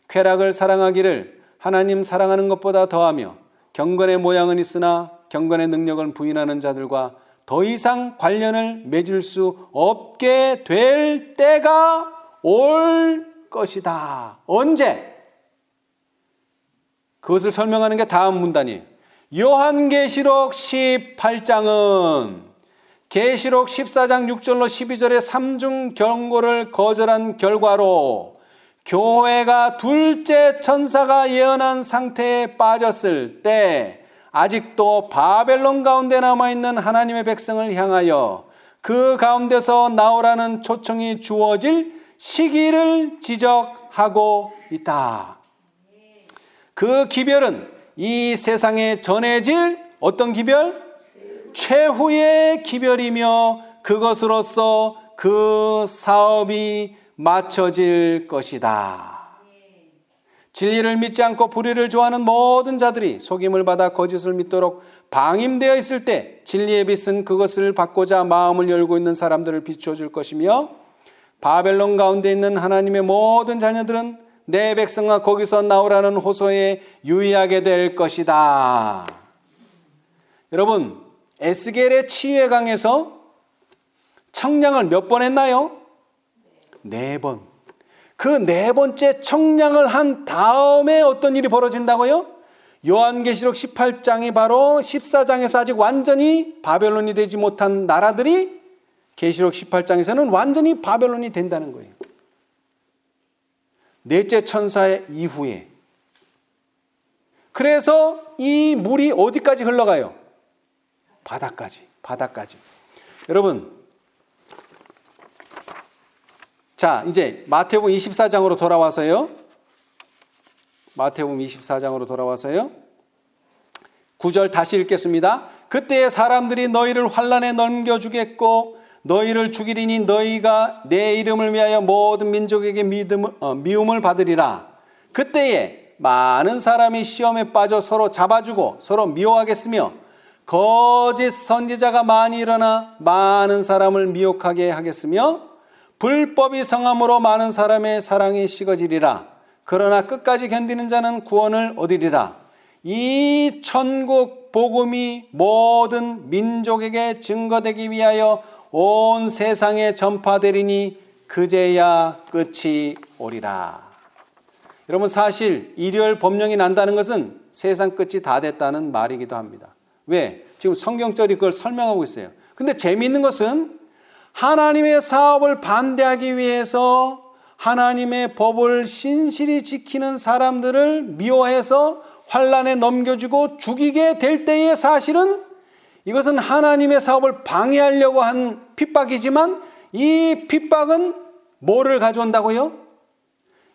쾌락을 사랑하기를 하나님 사랑하는 것보다 더하며 경건의 모양은 있으나 경건의 능력을 부인하는 자들과 더 이상 관련을 맺을 수 없게 될 때가 올 것이다. 언제? 그것을 설명하는 게 다음 문단이에요. 요한계시록 18장은 계시록 14장 6절로 12절의 삼중 경고를 거절한 결과로 교회가 둘째 천사가 예언한 상태에 빠졌을 때 아직도 바벨론 가운데 남아있는 하나님의 백성을 향하여 그 가운데서 나오라는 초청이 주어질 시기를 지적하고 있다. 그 기별은 이 세상에 전해질 어떤 기별? 최후의 기별이며 그것으로서 그 사업이 맞춰질 것이다. 진리를 믿지 않고 불의를 좋아하는 모든 자들이 속임을 받아 거짓을 믿도록 방임되어 있을 때 진리의 빛은 그것을 받고자 마음을 열고 있는 사람들을 비춰줄 것이며 바벨론 가운데 있는 하나님의 모든 자녀들은 내 백성아 거기서 나오라는 호소에 유의하게 될 것이다. 여러분, 에스겔의 치유의 강에서 청량을 몇 번 했나요? 4번. 그 4번째 청량을 한 다음에 어떤 일이 벌어진다고요? 요한계시록 18장이 바로 14장에서 아직 완전히 바벨론이 되지 못한 나라들이 계시록 18장에서는 완전히 바벨론이 된다는 거예요. 넷째 천사의 이후에. 그래서 이 물이 어디까지 흘러가요? 바다까지. 여러분, 자, 이제 마태복음 24장으로 돌아와서요. 마태복음 24장으로 돌아와서요. 9절 다시 읽겠습니다. 그때에 사람들이 너희를 환난에 넘겨주겠고 너희를 죽이리니 너희가 내 이름을 위하여 모든 민족에게 미움을 받으리라. 그때에 많은 사람이 시험에 빠져 서로 잡아주고 서로 미워하겠으며 거짓 선지자가 많이 일어나 많은 사람을 미혹하게 하겠으며 불법이 성함으로 많은 사람의 사랑이 식어지리라. 그러나 끝까지 견디는 자는 구원을 얻으리라. 이 천국 복음이 모든 민족에게 증거되기 위하여 온 세상에 전파되리니 그제야 끝이 오리라. 여러분, 사실 일요일 법령이 난다는 것은 세상 끝이 다 됐다는 말이기도 합니다. 왜? 지금 성경절이 그걸 설명하고 있어요. 근데 재미있는 것은 하나님의 사업을 반대하기 위해서 하나님의 법을 신실히 지키는 사람들을 미워해서 환난에 넘겨주고 죽이게 될 때에 사실은 이것은 하나님의 사업을 방해하려고 한 핍박이지만 이 핍박은 뭐를 가져온다고요?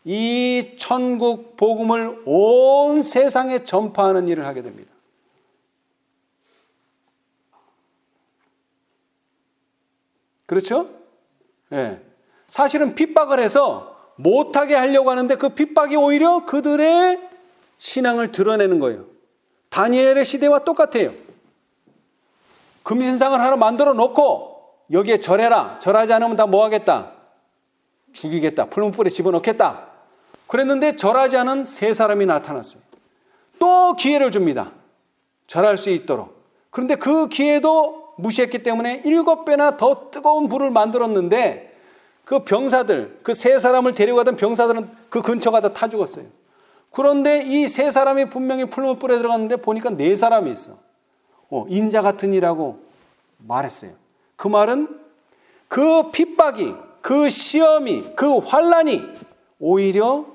이 천국 복음을 온 세상에 전파하는 일을 하게 됩니다. 그렇죠? 네. 사실은 핍박을 해서 못하게 하려고 하는데 그 핍박이 오히려 그들의 신앙을 드러내는 거예요. 다니엘의 시대와 똑같아요. 금신상을 하나 만들어 놓고 여기에 절해라. 절하지 않으면 다 뭐 하겠다? 죽이겠다. 풀무불에 집어넣겠다. 그랬는데 절하지 않은 3사람이 나타났어요. 또 기회를 줍니다. 절할 수 있도록. 그런데 그 기회도 무시했기 때문에 7배나 더 뜨거운 불을 만들었는데 그 병사들, 그 3사람을 데리고 가던 병사들은 그 근처 가다 타 죽었어요. 그런데 이 세 사람이 분명히 풀무불에 들어갔는데 보니까 네 사람이 있어. 인자 같은 이라고 말했어요. 그 말은 그 핍박이, 그 시험이, 그 환난이 오히려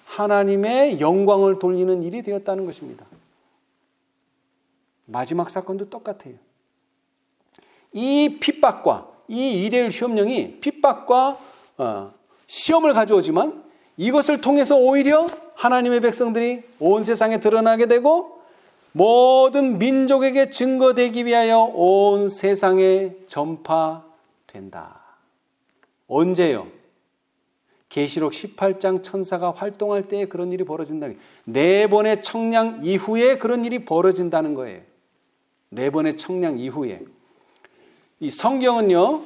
하나님의 영광을 돌리는 일이 되었다는 것입니다. 마지막 사건도 똑같아요. 이 핍박과 이 이레일 시험령이 핍박과 시험을 가져오지만 이것을 통해서 오히려 하나님의 백성들이 온 세상에 드러나게 되고 모든 민족에게 증거되기 위하여 온 세상에 전파된다. 언제요? 계시록 18장 천사가 활동할 때에 그런 일이 벌어진다는 거예요. 네 번의 청량 이후에 그런 일이 벌어진다는 거예요. 네 번의 청량 이후에. 이 성경은요,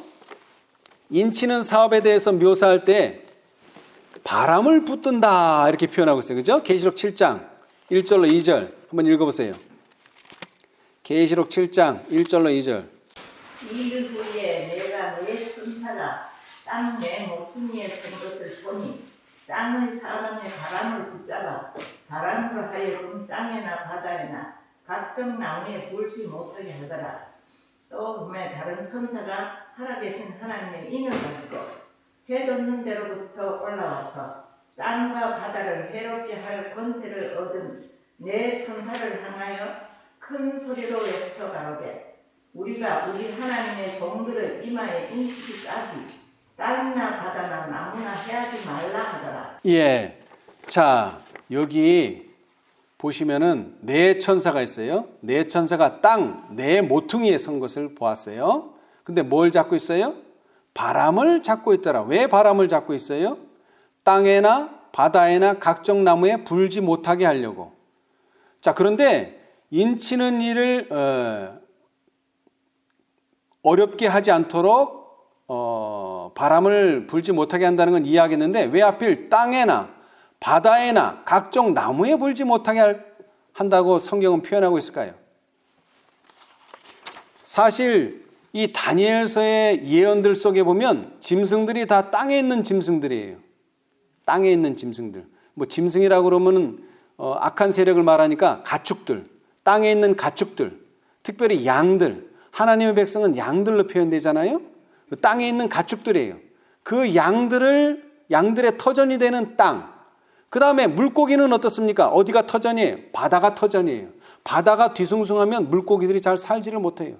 인치는 사업에 대해서 묘사할 때 바람을 붙든다 이렇게 표현하고 있어요. 그죠? 계시록 7장 1절로 2절 한번 읽어보세요. 계시록 7장 1절로 2절. 이일 후에 내가 내 천사가 땅 내 모퉁이에 선 것을 보니 땅의 사람의 바람을 붙잡아 바람으로 하여금 땅에나 바다에나 각종 나무에 불지 못하게 하더라. 또 보면 다른 천사가 살아계신 하나님의 인을 가지고 해 돋는 데로부터 올라와서 땅과 바다를 해롭게 할 권세를 얻은 네 천사를 향하여 큰 소리로 외쳐 가로되 우리가 우리 하나님의 종들의 이마에 인치기까지 땅이나 바다나 나무나 해하지 말라 하더라. 예. 자, 여기 보시면은 네 천사가 있어요. 네 천사가 땅, 네 모퉁이에 선 것을 보았어요. 근데 뭘 잡고 있어요? 바람을 잡고 있더라. 왜 바람을 잡고 있어요? 땅에나 바다에나 각종 나무에 불지 못하게 하려고. 자, 그런데 인치는 일을 어렵게 하지 않도록 바람을 불지 못하게 한다는 건 이해하겠는데 왜 하필 땅에나 바다에나 각종 나무에 불지 못하게 한다고 성경은 표현하고 있을까요? 사실 이 다니엘서의 예언들 속에 보면 짐승들이 다 땅에 있는 짐승들이에요. 땅에 있는 짐승들. 뭐 짐승이라고 그러면은 악한 세력을 말하니까 가축들, 땅에 있는 가축들, 특별히 양들. 하나님의 백성은 양들로 표현되잖아요. 땅에 있는 가축들이에요. 그 양들의 터전이 되는 땅. 그 다음에 물고기는 어떻습니까? 어디가 터전이에요? 바다가 터전이에요. 바다가 뒤숭숭하면 물고기들이 잘 살지를 못해요.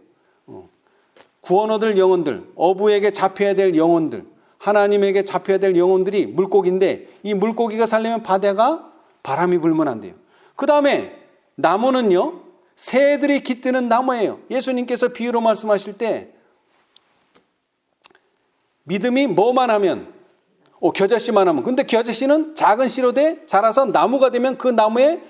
구원 얻을 영혼들, 어부에게 잡혀야 될 영혼들, 하나님에게 잡혀야 될 영혼들이 물고기인데 이 물고기가 살려면 바다가 바람이 불면 안 돼요. 그 다음에 나무는요, 새들이 깃드는 나무예요. 예수님께서 비유로 말씀하실 때 믿음이 뭐만 하면 겨자씨만 하면, 근데 겨자씨는 작은 씨로 돼 자라서 나무가 되면 그 나무에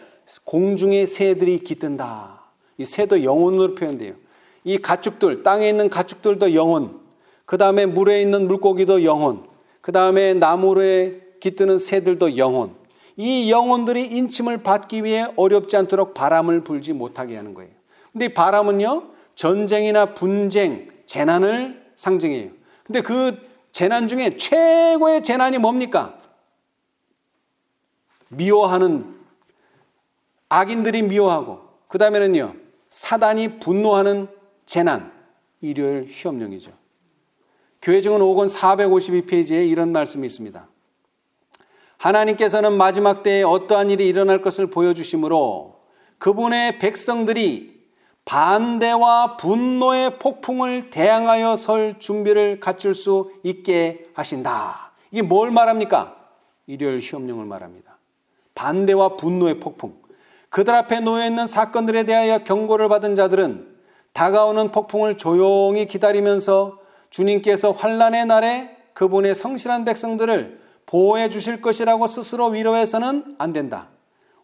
공중의 새들이 깃든다. 이 새도 영혼으로 표현돼요. 이 가축들, 땅에 있는 가축들도 영혼, 그 다음에 물에 있는 물고기도 영혼, 그 다음에 나무에 깃드는 새들도 영혼. 이 영혼들이 인침을 받기 위해 어렵지 않도록 바람을 불지 못하게 하는 거예요. 근데 이 바람은요, 전쟁이나 분쟁, 재난을 상징해요. 근데 그 재난 중에 최고의 재난이 뭡니까? 미워하는, 악인들이 미워하고, 그 다음에는요, 사단이 분노하는 재난, 일요일 시험령이죠. 교회증언 5권 452페이지에 이런 말씀이 있습니다. 하나님께서는 마지막 때에 어떠한 일이 일어날 것을 보여주심으로 그분의 백성들이 반대와 분노의 폭풍을 대항하여 설 준비를 갖출 수 있게 하신다. 이게 뭘 말합니까? 일요일 시험령을 말합니다. 반대와 분노의 폭풍. 그들 앞에 놓여있는 사건들에 대하여 경고를 받은 자들은 다가오는 폭풍을 조용히 기다리면서 주님께서 환난의 날에 그분의 성실한 백성들을 보호해 주실 것이라고 스스로 위로해서는 안 된다.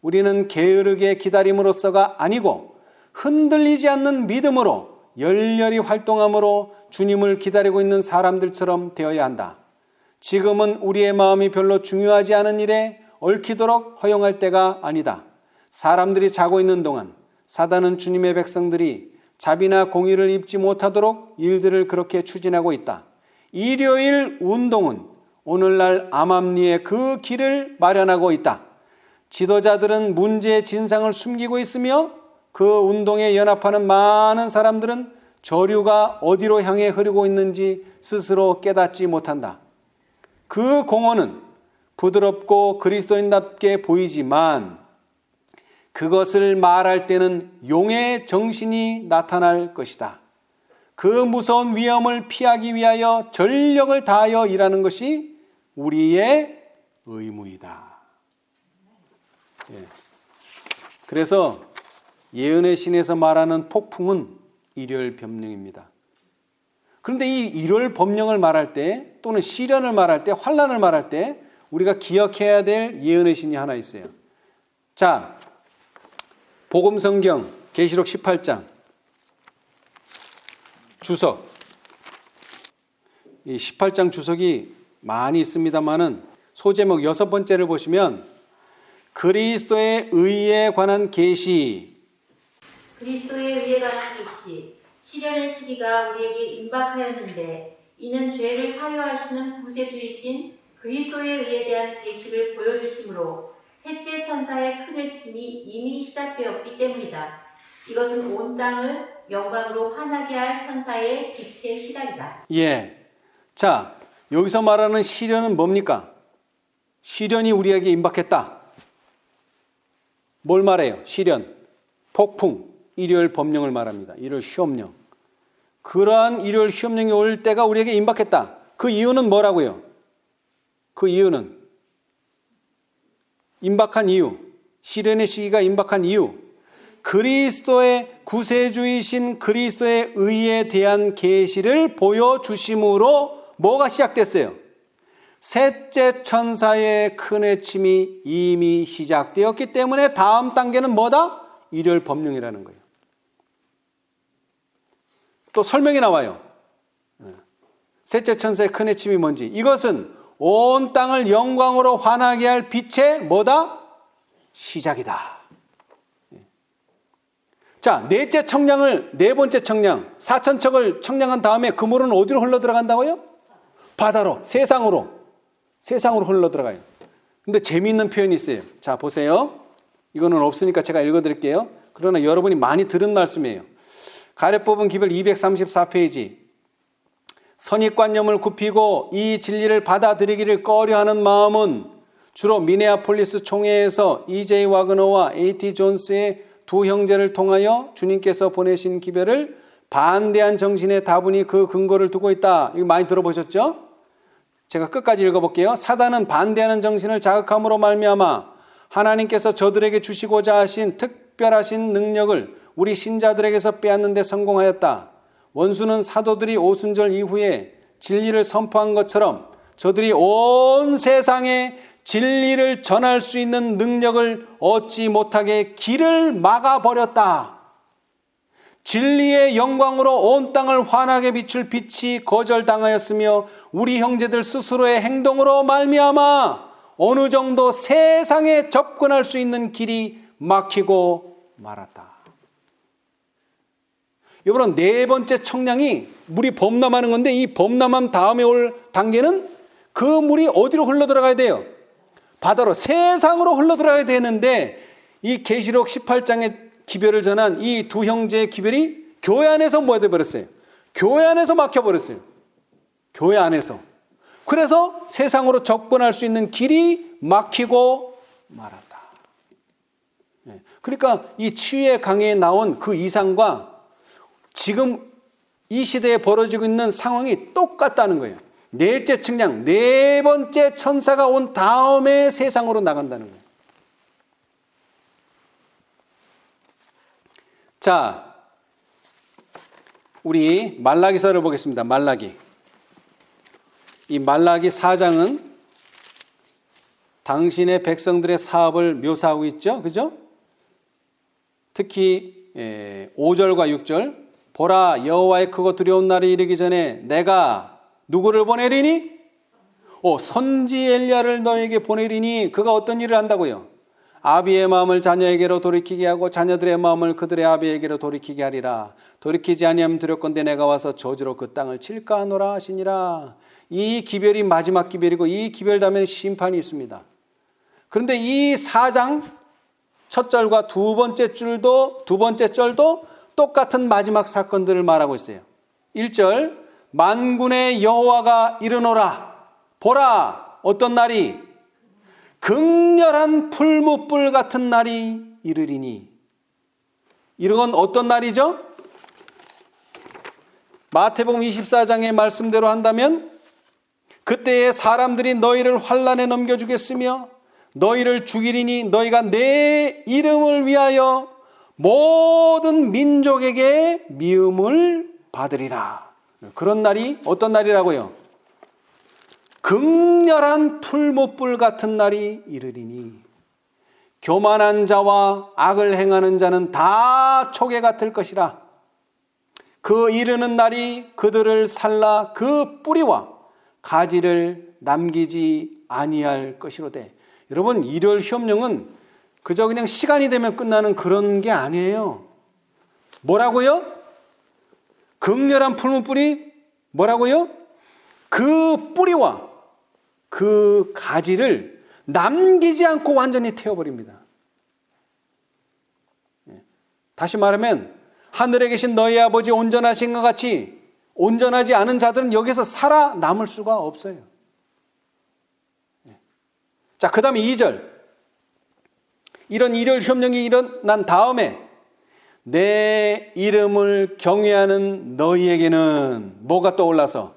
우리는 게으르게 기다림으로써가 아니고 흔들리지 않는 믿음으로 열렬히 활동함으로 주님을 기다리고 있는 사람들처럼 되어야 한다. 지금은 우리의 마음이 별로 중요하지 않은 일에 얽히도록 허용할 때가 아니다. 사람들이 자고 있는 동안 사단은 주님의 백성들이 자비나 공의를 입지 못하도록 일들을 그렇게 추진하고 있다. 일요일 운동은 오늘날 암암리에 그 길을 마련하고 있다. 지도자들은 문제의 진상을 숨기고 있으며 그 운동에 연합하는 많은 사람들은 저류가 어디로 향해 흐르고 있는지 스스로 깨닫지 못한다. 그 공허는 부드럽고 그리스도인답게 보이지만 그것을 말할 때는 용의 정신이 나타날 것이다. 그 무서운 위험을 피하기 위하여 전력을 다하여 일하는 것이 우리의 의무이다. 예. 그래서 예언의 신에서 말하는 폭풍은 일혈변명입니다. 그런데 이 일혈변명을 말할 때 또는 시련을 말할 때 환난을 말할 때 우리가 기억해야 될 예언의 신이 하나 있어요. 자, 복음성경 계시록 18장 주석, 이 18장 주석이 많이 있습니다만은 소제목 6번째를 보시면 그리스도의 의에 관한 계시. 그리스도의 의에 관한 계시. 시련의 시기가 우리에게 임박하였는데 이는 죄를 사유하시는 구세주이신 그리스도의 의에 대한 계시를 보여주심으로 셋째 천사의 큰 외침이 이미 시작되었기 때문이다. 이것은 온 땅을 영광으로 환하게 할 천사의 빛의 시작이다. 예. 자, 여기서 말하는 시련은 뭡니까? 시련이 우리에게 임박했다. 뭘 말해요? 시련, 폭풍, 일요일 법령을 말합니다. 일요일 시험령. 그러한 일요일 시험령이 올 때가 우리에게 임박했다. 그 이유는 뭐라고요? 그 이유는 임박한 이유, 시련의 시기가 임박한 이유, 그리스도의 구세주이신 그리스도의 의에 대한 계시를 보여주심으로 뭐가 시작됐어요? 셋째 천사의 큰 외침이 이미 시작되었기 때문에 다음 단계는 뭐다? 일요일 법령이라는 거예요. 또 설명이 나와요. 셋째 천사의 큰 외침이 뭔지. 이것은 온 땅을 영광으로 환하게 할 빛의 뭐다? 시작이다. 자, 넷째 청량을, 네 번째 청량, 4천척을 청량한 다음에 그 물은 어디로 흘러 들어간다고요? 바다로, 세상으로 흘러 들어가요. 근데 재미있는 표현이 있어요. 자, 보세요. 이거는 없으니까 제가 읽어드릴게요. 그러나 여러분이 많이 들은 말씀이에요. 가래뽑은 기별 234페이지. 선입관념을 굽히고 이 진리를 받아들이기를 꺼려하는 마음은 주로 미네아폴리스 총회에서 E.J. 와그너와 A.T. 존스의 두 형제를 통하여 주님께서 보내신 기별을 반대한 정신의 다분히 그 근거를 두고 있다. 이거 많이 들어보셨죠? 제가 끝까지 읽어볼게요. 사단은 반대하는 정신을 자극함으로 말미암아 하나님께서 저들에게 주시고자 하신 특별하신 능력을 우리 신자들에게서 빼앗는 데 성공하였다. 원수는 사도들이 오순절 이후에 진리를 선포한 것처럼 저들이 온 세상에 진리를 전할 수 있는 능력을 얻지 못하게 길을 막아버렸다. 진리의 영광으로 온 땅을 환하게 비출 빛이 거절당하였으며 우리 형제들 스스로의 행동으로 말미암아 어느 정도 세상에 접근할 수 있는 길이 막히고 말았다. 여러분, 네 번째 청량이 물이 범람하는 건데 이 범람함 다음에 올 단계는 그 물이 어디로 흘러 들어가야 돼요? 바다로, 세상으로 흘러 들어가야 되는데 이 계시록 18장의 기별을 전한 이 두 형제의 기별이 교회 안에서 뭐 되어버렸어요? 교회 안에서 막혀버렸어요. 교회 안에서. 그래서 세상으로 접근할 수 있는 길이 막히고 말았다. 그러니까 이 치유의 강해에 나온 그 이상과 지금 이 시대에 벌어지고 있는 상황이 똑같다는 거예요. 넷째 측량, 네 번째 천사가 온 다음에 세상으로 나간다는 거예요. 자, 우리 말라기서를 보겠습니다. 말라기. 이 말라기 4장은 당신의 백성들의 사업을 묘사하고 있죠. 그죠? 특히 5절과 6절. 보라, 여호와의 크고 두려운 날이 이르기 전에 내가 누구를 보내리니? 선지 엘리야를 너에게 보내리니. 그가 어떤 일을 한다고요? 아비의 마음을 자녀에게로 돌이키게 하고 자녀들의 마음을 그들의 아비에게로 돌이키게 하리라. 돌이키지 아니하면 두렵건대 내가 와서 저주로 그 땅을 칠까 하노라 하시니라. 이 기별이 마지막 기별이고 이 기별 다음에 심판이 있습니다. 그런데 이 4장 첫 절과 두 번째 절도 똑같은 마지막 사건들을 말하고 있어요. 1절, 만군의 여호와가 이르노라. 보라, 어떤 날이? 극렬한 풀무불 같은 날이 이르리니. 이건 어떤 날이죠? 마태복음 24장의 말씀대로 한다면 그때에 사람들이 너희를 환난에 넘겨주겠으며 너희를 죽이리니 너희가 내 이름을 위하여 모든 민족에게 미움을 받으리라. 그런 날이 어떤 날이라고요? 극렬한 풀무불 같은 날이 이르리니 교만한 자와 악을 행하는 자는 다 초계 같을 것이라. 그 이르는 날이 그들을 살라 그 뿌리와 가지를 남기지 아니할 것이로되. 여러분, 일요일 시험령은 그저 그냥 시간이 되면 끝나는 그런 게 아니에요. 뭐라고요? 극렬한 풀무불이 뭐라고요? 그 뿌리와 그 가지를 남기지 않고 완전히 태워버립니다. 다시 말하면 하늘에 계신 너희 아버지 온전하신 것 같이 온전하지 않은 자들은 여기서 살아남을 수가 없어요. 자, 그 다음에 2절. 이런 일요일 협령이 일어난 다음에 내 이름을 경외하는 너희에게는 뭐가 떠올라서?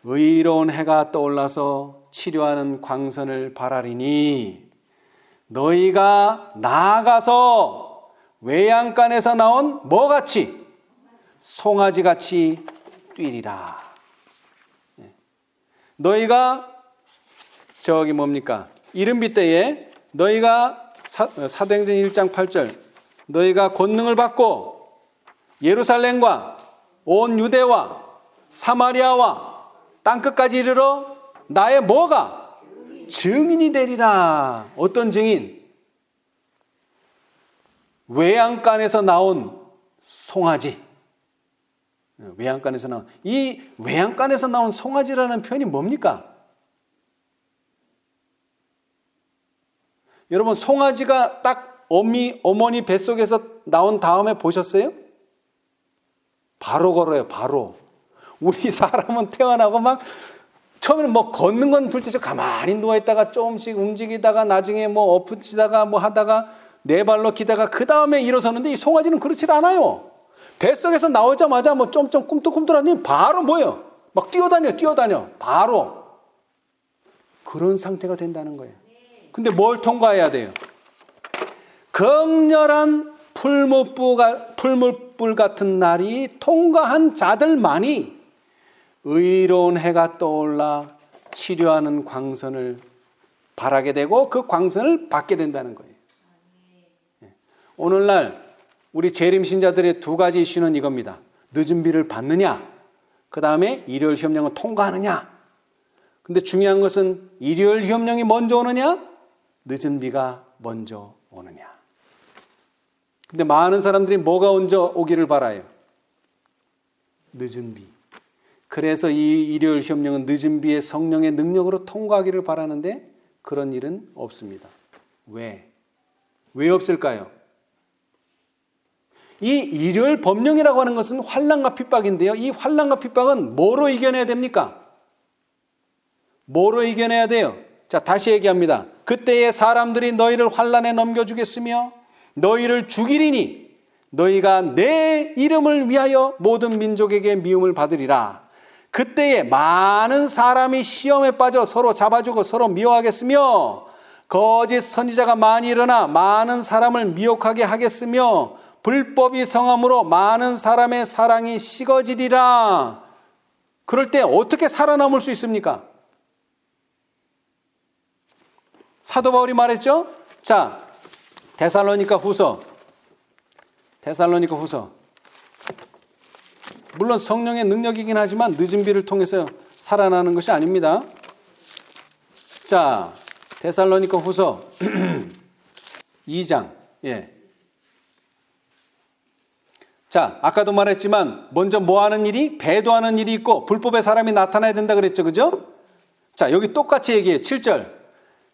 의로운 해가 떠올라서 치료하는 광선을 바라리니 너희가 나아가서 외양간에서 나온 뭐같이? 송아지같이 뛰리라. 너희가 저기 뭡니까? 이른비 때에 너희가 사도행전 1장 8절 너희가 권능을 받고 예루살렘과 온 유대와 사마리아와 땅끝까지 이르러 나의 뭐가? 증인이 되리라. 어떤 증인? 외양간에서 나온 송아지. 외양간에서 나온, 이 외양간에서 나온 송아지라는 표현이 뭡니까? 여러분, 송아지가 딱 어머니 뱃속에서 나온 다음에 보셨어요? 바로 걸어요. 바로. 우리 사람은 태어나고 막 처음에는 뭐 걷는 건 둘째치고 가만히 누워있다가 조금씩 움직이다가 나중에 뭐 엎으시다가 뭐 하다가 네 발로 기다가 그 다음에 일어서는데 이 송아지는 그렇지 않아요. 뱃속에서 나오자마자 뭐 좀 꿈틀꿈틀하니 바로 뭐예요? 막 뛰어다녀. 바로. 그런 상태가 된다는 거예요. 근데 뭘 통과해야 돼요? 극렬한 풀무불 같은 날이 통과한 자들만이 의로운 해가 떠올라 치료하는 광선을 바라게 되고 그 광선을 받게 된다는 거예요. 오늘날 우리 재림 신자들의 두 가지 이슈는 이겁니다. 늦은 비를 받느냐, 그 다음에 일요일 시험령을 통과하느냐. 근데 중요한 것은 일요일 시험령이 먼저 오느냐, 늦은 비가 먼저 오느냐. 근데 많은 사람들이 뭐가 먼저 오기를 바라요? 늦은 비. 그래서 이 일요일 시험령은 늦은 비의 성령의 능력으로 통과하기를 바라는데 그런 일은 없습니다. 왜? 왜 없을까요? 이 일요일 법령이라고 하는 것은 환난과 핍박인데요. 이 환난과 핍박은 뭐로 이겨내야 됩니까? 뭐로 이겨내야 돼요? 자, 다시 얘기합니다. 그때에 사람들이 너희를 환난에 넘겨주겠으며 너희를 죽이리니 너희가 내 이름을 위하여 모든 민족에게 미움을 받으리라. 그때에 많은 사람이 시험에 빠져 서로 잡아주고 서로 미워하겠으며 거짓 선지자가 많이 일어나 많은 사람을 미혹하게 하겠으며 불법이 성함으로 많은 사람의 사랑이 식어지리라. 그럴 때 어떻게 살아남을 수 있습니까? 사도 바울이 말했죠? 자, 데살로니가 후서. 물론 성령의 능력이긴 하지만 늦은 비를 통해서 살아나는 것이 아닙니다. 자, 데살로니가 후서 2장. 예. 자, 아까도 말했지만 먼저 뭐 하는 일이? 배도하는 일이 있고 불법의 사람이 나타나야 된다 그랬죠. 그죠? 자, 여기 똑같이 얘기해요. 7절.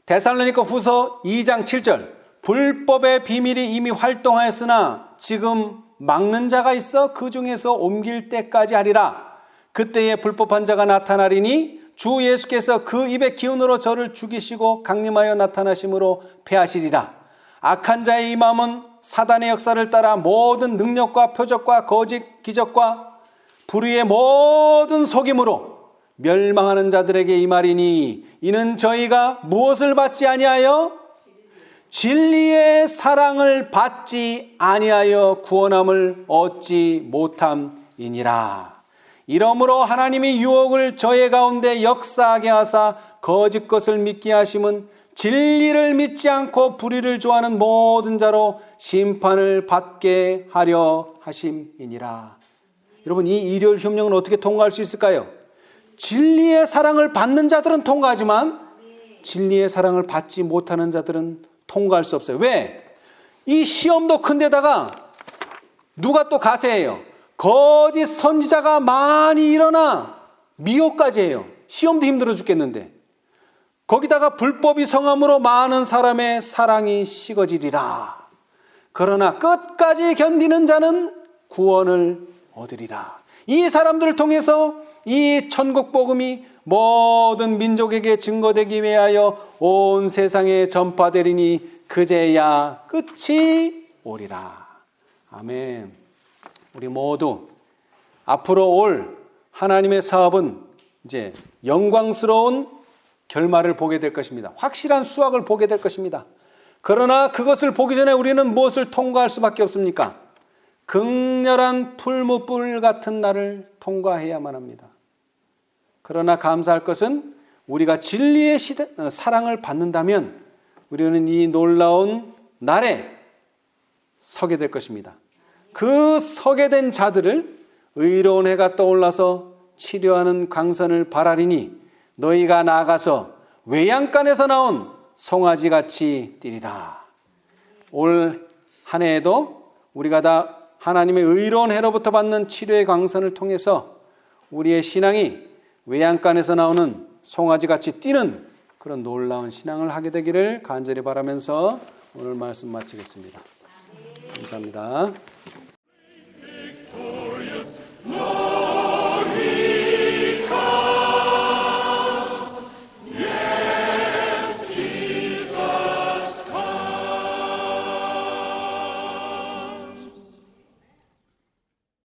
데살로니가 후서 2장 7절 불법의 비밀이 이미 활동하였으나 지금 막는 자가 있어 그 중에서 옮길 때까지 하리라. 그때에 불법한 자가 나타나리니 주 예수께서 그 입의 기운으로 저를 죽이시고 강림하여 나타나심으로 패하시리라. 악한 자의 이 마음은 사단의 역사를 따라 모든 능력과 표적과 거짓 기적과 불의의 모든 속임으로 멸망하는 자들에게 이 말이니 이는 저희가 무엇을 받지 아니하여 진리의 사랑을 받지 아니하여 구원함을 얻지 못함이니라. 이러므로 하나님이 유혹을 저의 가운데 역사하게 하사 거짓 것을 믿게 하심은 진리를 믿지 않고 불의를 좋아하는 모든 자로 심판을 받게 하려 하심이니라. 여러분, 이 일요일 협령은 어떻게 통과할 수 있을까요? 진리의 사랑을 받는 자들은 통과하지만 진리의 사랑을 받지 못하는 자들은 통과할 수 없어요. 왜? 이 시험도 큰데다가 누가 또 가세해요? 거짓 선지자가 많이 일어나 미혹까지 해요. 시험도 힘들어 죽겠는데 거기다가 불법이 성함으로 많은 사람의 사랑이 식어지리라. 그러나 끝까지 견디는 자는 구원을 얻으리라. 이 사람들을 통해서 이 천국 복음이 모든 민족에게 증거되기 위하여 온 세상에 전파되리니 그제야 끝이 오리라. 아멘. 우리 모두 앞으로 올 하나님의 사업은 이제 영광스러운 결말을 보게 될 것입니다. 확실한 수확을 보게 될 것입니다. 그러나 그것을 보기 전에 우리는 무엇을 통과할 수밖에 없습니까? 극렬한 풀무불 같은 날을 통과해야만 합니다. 그러나 감사할 것은 우리가 진리의 사랑을 받는다면 우리는 이 놀라운 날에 서게 될 것입니다. 그 서게 된 자들을 의로운 해가 떠올라서 치료하는 광선을 바라리니 너희가 나아가서 외양간에서 나온 송아지같이 뛰리라. 올 한 해에도 우리가 다 하나님의 의로운 해로부터 받는 치료의 광선을 통해서 우리의 신앙이 외양간에서 나오는 송아지같이 뛰는 그런 놀라운 신앙을 하게 되기를 간절히 바라면서 오늘 말씀 마치겠습니다. 감사합니다.